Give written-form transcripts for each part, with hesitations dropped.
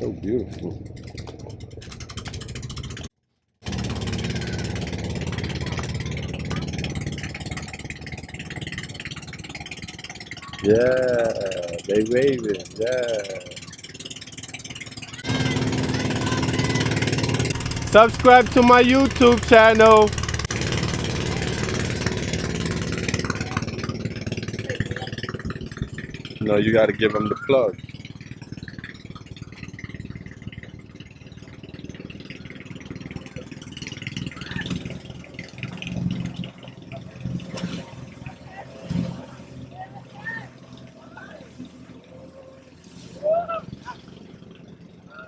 So beautiful. Yeah, they waving. Yeah. Subscribe to my YouTube channel. No, you got to give them the plug.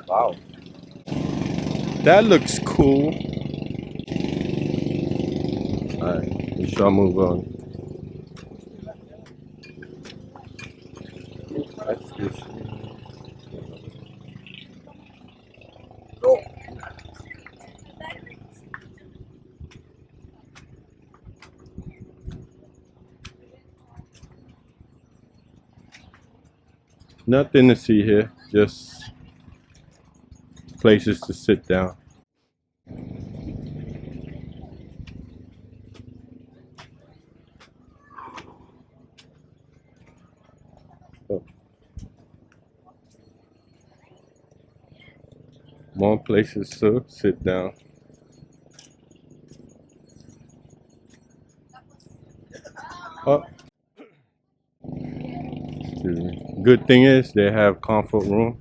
Wow. That looks cool. Alright, we shall move on. Excuse me. Nothing to see here, just places to sit down. Oh. More places to sit down. Oh. Excuse me. Good thing is they have comfort room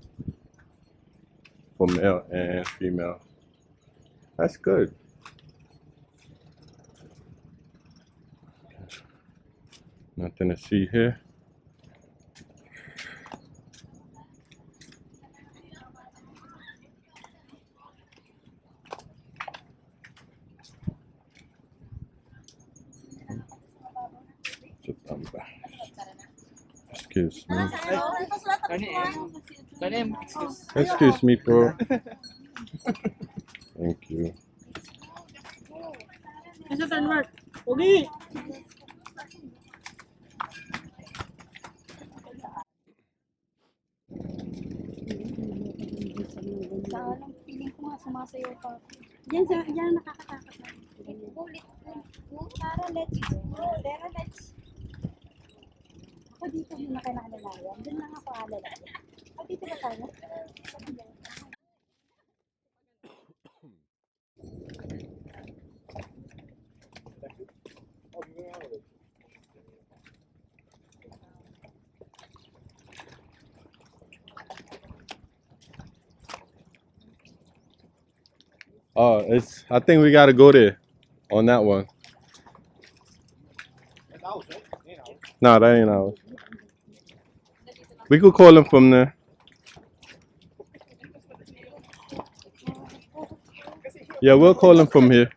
for male and female. That's good. Nothing to see here. Excuse me. Excuse me, bro. Thank you. Feeling ko nga sumasayaw pa. Yan nakakatakot na. Ulit. Tara, let's go. Tara, let's. Ako dito muna kayo nakalalayan. Doon lang ako alalayan. O, dito ba tayo? Oh, I think we gotta go there on that one. No, that ain't ours. We could call him from there. Yeah, we'll call him from here.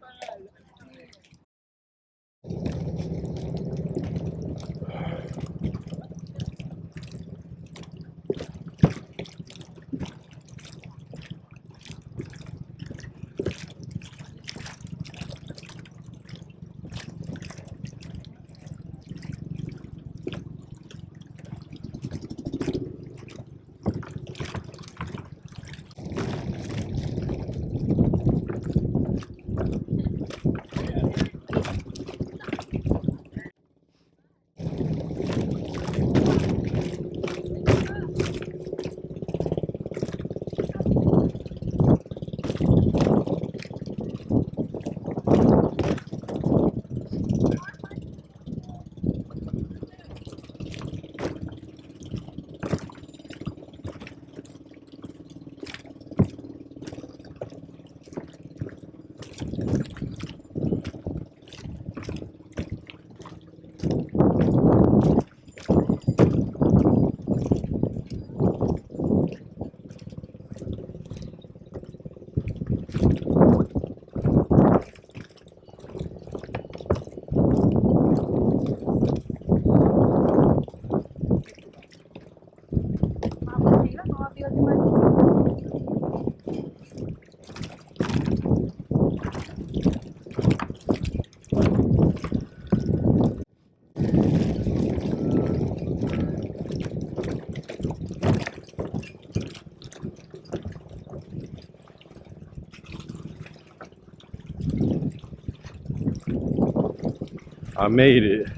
I made it.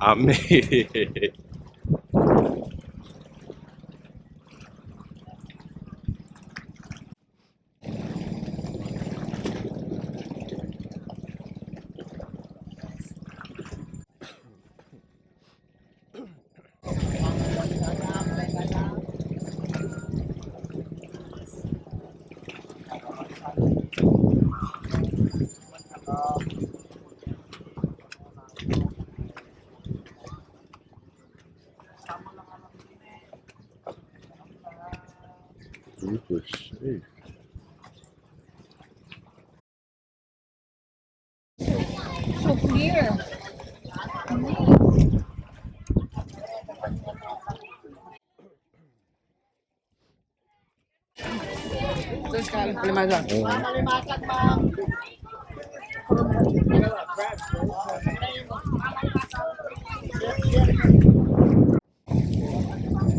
I made it. Super safe. So clear. Terus kan, palimasag. Palimasag, ma'am.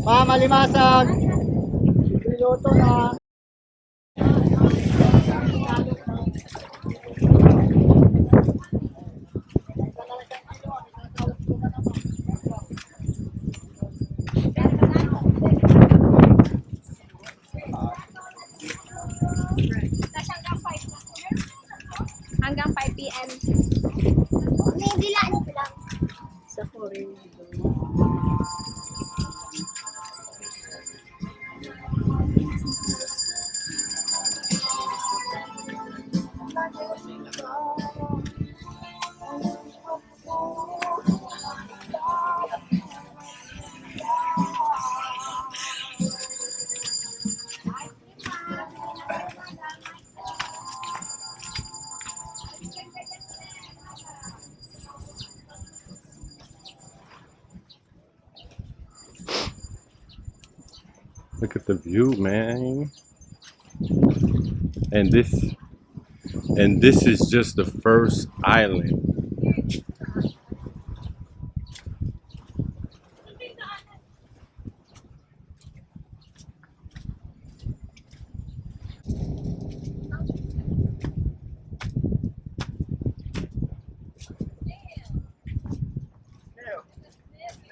Ma'am, malimasag. Piloto na. Hanggang 5 p.m. Hindi lang. Sa foreign. Look at the view, man. And this is just the first island.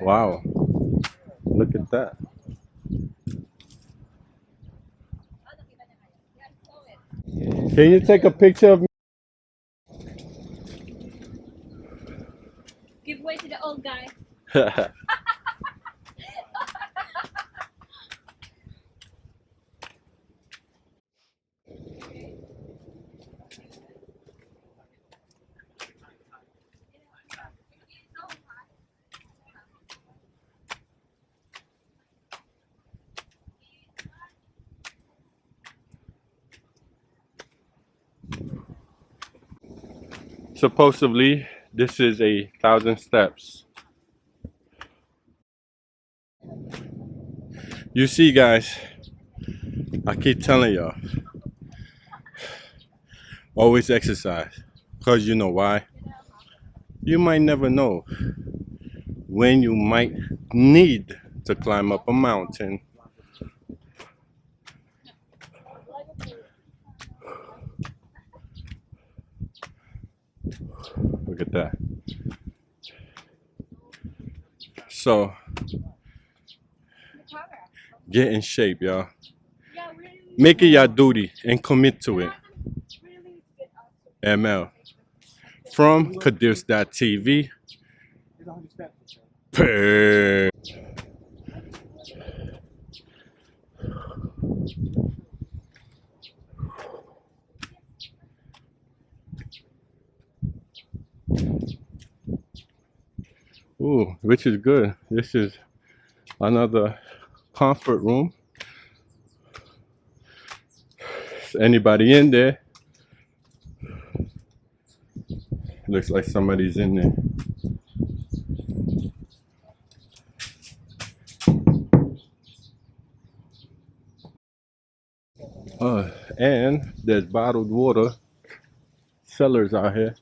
Wow. Look at that. Can you take a picture of me? Give way to the old guy. Supposedly, this is 1,000 steps. You see, guys, I keep telling y'all, always exercise. Because you know why? You might never know when you might need to climb up a mountain. Look at that. So, get in shape, y'all. Make it your duty and commit to it. ML. From KadeersTV. Ooh, which is good. This is another comfort room. Is anybody in there? Looks like somebody's in there. And there's bottled water sellers out here.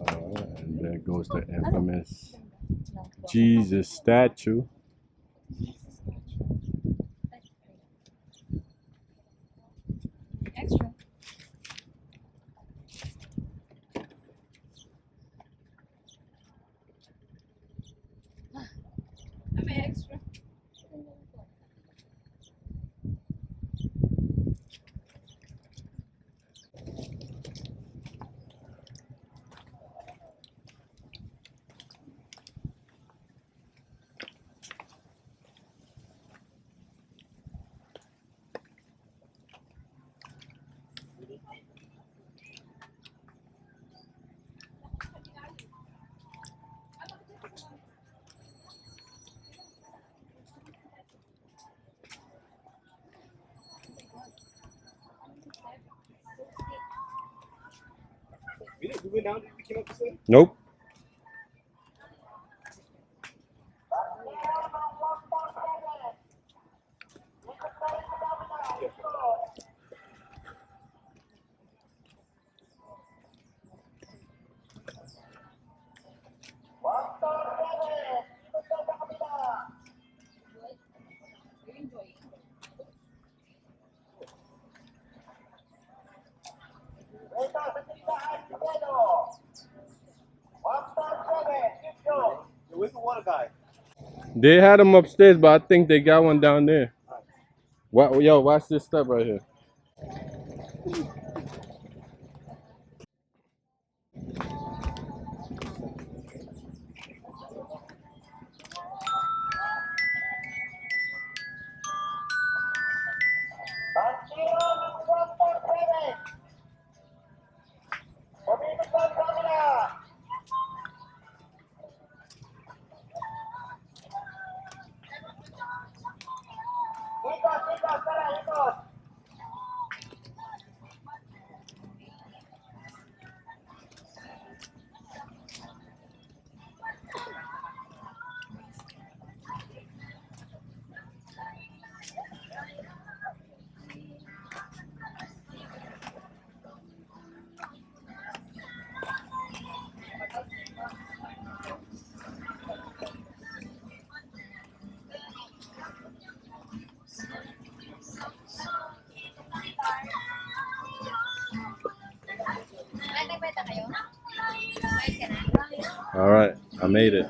And there goes the infamous Jesus statue. Extra. May extra. We went down. We came up the same. Nope. Where's the water guy? They had them upstairs, but I think they got one down there. Yo, watch this stuff right here. All right, I made it.